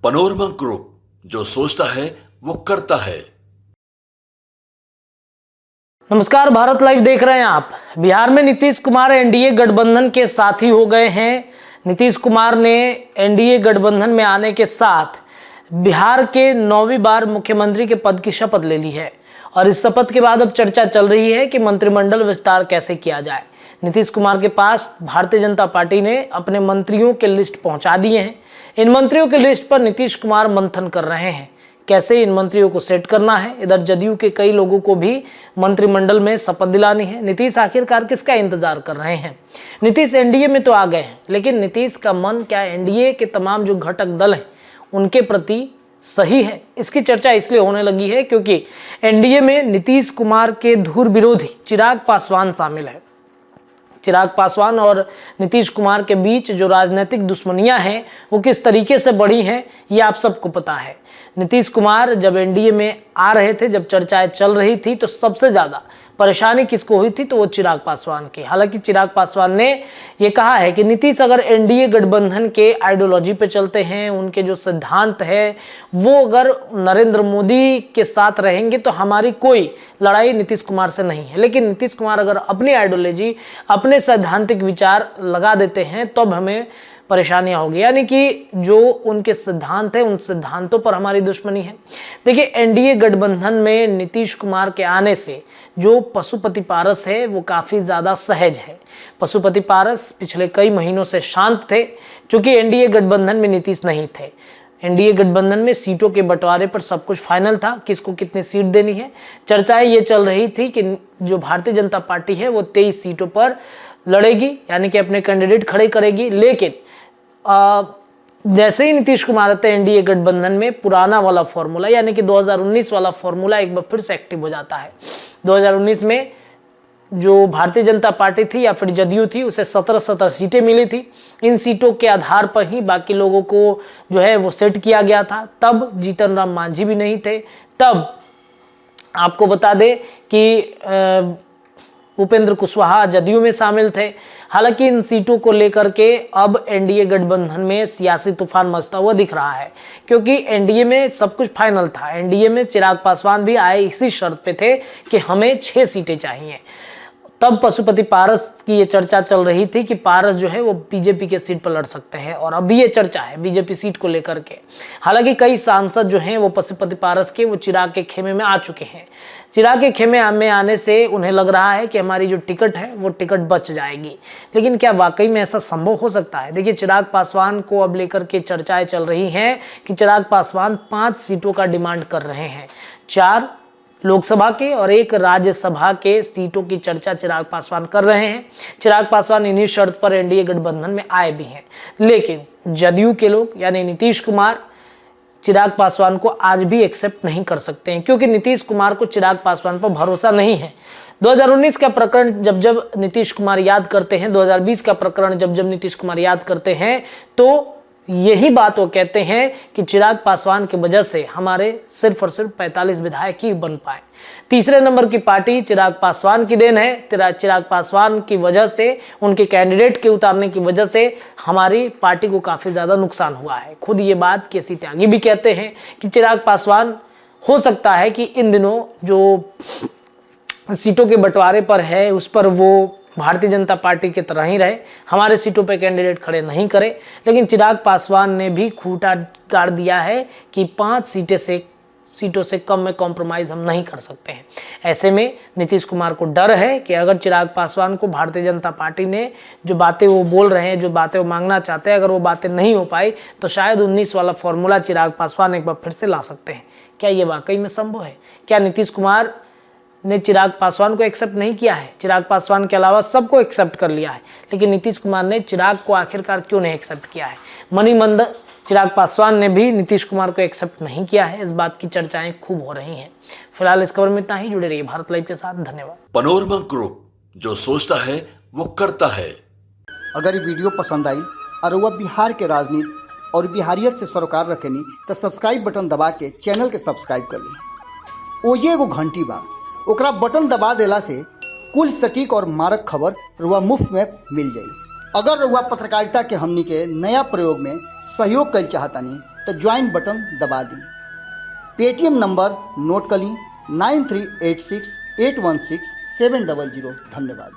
Panorama group, जो सोचता है वो करता है। नमस्कार, भारत लाइव देख रहे हैं आप। बिहार में नीतीश कुमार एनडीए गठबंधन के साथी हो गए हैं। नीतीश कुमार ने एनडीए गठबंधन में आने के साथ बिहार के 9वीं बार मुख्यमंत्री के पद की शपथ ले ली है और इस शपथ के बाद अब चर्चा चल रही है कि मंत्रिमंडल विस्तार कैसे किया जाए। नीतीश कुमार के पास भारतीय जनता पार्टी ने अपने मंत्रियों के लिस्ट पहुंचा दिए हैं। इन मंत्रियों के लिस्ट पर नीतीश कुमार मंथन कर रहे हैं, कैसे इन मंत्रियों को सेट करना है। इधर जदयू के कई लोगों को भी मंत्रिमंडल में शपथ दिलानी है। नीतीश आखिरकार किसका इंतजार कर रहे हैं? नीतीश एनडीए में तो आ गए हैं, लेकिन नीतीश का मन क्या एनडीए के तमाम जो घटक दल हैं उनके प्रति सही है? इसकी चर्चा इसलिए होने लगी है क्योंकि एनडीए में नीतीश कुमार के धुर विरोधी चिराग पासवान शामिल है। चिराग पासवान और नीतीश कुमार के बीच जो राजनीतिक दुश्मनियां हैं वो किस तरीके से बढ़ी हैं ये आप सबको पता है। नीतीश कुमार जब एनडीए में आ रहे थे, जब चर्चाएं चल रही थी, तो सबसे ज़्यादा परेशानी किसको हुई थी? तो वो चिराग पासवान की। हालांकि चिराग पासवान ने ये कहा है कि नीतीश अगर एनडीए गठबंधन के आइडियोलॉजी पे चलते हैं, उनके जो सिद्धांत है वो अगर नरेंद्र मोदी के साथ रहेंगे तो हमारी कोई लड़ाई नीतीश कुमार से नहीं है। लेकिन नीतीश कुमार अगर अपनी आइडियोलॉजी, अपने सैद्धांतिक विचार लगा देते हैं तब हमें परेशानियां होगी, यानी कि जो उनके सिद्धांत है उन सिद्धांतों पर हमारी दुश्मनी है। देखिए, एनडीए गठबंधन में नीतीश कुमार के आने से जो पशुपति पारस है वो काफ़ी ज़्यादा सहज है। पशुपति पारस पिछले कई महीनों से शांत थे, क्योंकि एनडीए गठबंधन में नीतीश नहीं थे। एनडीए गठबंधन में सीटों के बंटवारे पर सब कुछ फाइनल था, किसको कितनी सीट देनी है। चर्चाएं ये चल रही थी कि जो भारतीय जनता पार्टी है वो 23 सीटों पर लड़ेगी, यानी कि अपने कैंडिडेट खड़े करेगी। लेकिन जैसे ही नीतीश कुमार आते हैं एनडीए गठबंधन में, पुराना वाला फॉर्मूला यानी कि 2019 वाला फॉर्मूला एक बार फिर से एक्टिव हो जाता है। 2019 में जो भारतीय जनता पार्टी थी या फिर जदयू थी उसे 17 सीटें मिली थी। इन सीटों के आधार पर ही बाकी लोगों को जो है वो सेट किया गया था। तब जीतन राम मांझी भी नहीं थे। तब आपको बता दें कि उपेंद्र कुशवाहा जदयू में शामिल थे। हालांकि इन सीटों को लेकर के अब एनडीए गठबंधन में सियासी तूफान मचता हुआ दिख रहा है, क्योंकि एनडीए में सब कुछ फाइनल था। एनडीए में चिराग पासवान भी आए इसी शर्त पे थे कि हमें 6 सीटें चाहिए। तब पशुपति पारस की ये चर्चा चल रही थी कि पारस जो है वो बीजेपी के सीट पर लड़ सकते हैं, और अभी ये चर्चा है बीजेपी सीट को लेकर के। हालांकि कई सांसद जो हैं वो पशुपति पारस के वो चिराग के खेमे में आ चुके हैं। चिराग के खेमे में आने से उन्हें लग रहा है कि हमारी जो टिकट है वो टिकट बच जाएगी। लेकिन क्या वाकई में ऐसा संभव हो सकता है? देखिए, चिराग पासवान को अब लेकर के चर्चाएं चल रही हैं कि चिराग पासवान 5 सीटों का डिमांड कर रहे हैं। 4 लोकसभा के और 1 राज्यसभा के सीटों की चर्चा चिराग पासवान कर रहे हैं। चिराग पासवान इन्हीं शर्त पर एनडीए गठबंधन में आए भी हैं। लेकिन जदयू के लोग यानी नीतीश कुमार चिराग पासवान को आज भी एक्सेप्ट नहीं कर सकते हैं, क्योंकि नीतीश कुमार को चिराग पासवान पर भरोसा नहीं है। 2019 का प्रकरण जब नीतीश कुमार याद करते हैं, 2020 का प्रकरण जब नीतीश कुमार याद करते हैं, तो यही बात वो कहते हैं कि चिराग पासवान की वजह से हमारे सिर्फ और सिर्फ 45 विधायक ही बन पाए। तीसरे नंबर की पार्टी चिराग पासवान की देन है। चिराग पासवान की वजह से, उनके कैंडिडेट के उतारने की वजह से हमारी पार्टी को काफ़ी ज़्यादा नुकसान हुआ है। खुद ये बात केसी त्यागी भी कहते हैं कि चिराग पासवान हो सकता है कि इन दिनों जो सीटों के बंटवारे पर है उस पर वो भारतीय जनता पार्टी की तरह ही रहे, हमारे सीटों पे कैंडिडेट खड़े नहीं करे। लेकिन चिराग पासवान ने भी खूंटा गाड़ दिया है कि 5 सीटों से कम में कॉम्प्रोमाइज़ हम नहीं कर सकते हैं। ऐसे में नीतीश कुमार को डर है कि अगर चिराग पासवान को भारतीय जनता पार्टी ने जो बातें वो बोल रहे हैं, जो बातें वो मांगना चाहते हैं, अगर वो बातें नहीं हो पाई तो शायद 19 वाला फॉर्मूला चिराग पासवान एक बार फिर से ला सकते हैं। क्या ये वाकई में संभव है? क्या नीतीश कुमार ने चिराग पासवान को एक्सेप्ट नहीं किया है? चिराग पासवान के अलावा सबको एक्सेप्ट कर लिया है, लेकिन नीतीश कुमार ने चिराग को आखिरकार क्यों नहीं एक्सेप्ट किया है? मनीमंद चिराग पासवान ने भी नीतीश कुमार को एक्सेप्ट नहीं किया है। इस बात की चर्चाएं खूब हो रही हैं। फिलहाल इस खबर में इतना ही। जुड़े रहिए भारत लाइव के साथ। धन्यवाद। पनोरमा ग्रुप, जो सोचता है वो करता है। अगर ये वीडियो पसंद आई और वह बिहार के राजनीति और बिहारियत से सरोकार रखेनी तो सब्सक्राइब बटन दबा के चैनल के सब्सक्राइब कर ली। ओजे एगो घंटी बा, ओकरा बटन दबा देला से कुल सटीक और मारक खबर रुआ मुफ्त में मिल जाई। अगर रुआ पत्रकारिता के हमनी के नया प्रयोग में सहयोग कर चाहतानी तो ज्वाइन बटन दबा दी। पेटीएम नंबर नोट कर ली 9386816700। धन्यवाद।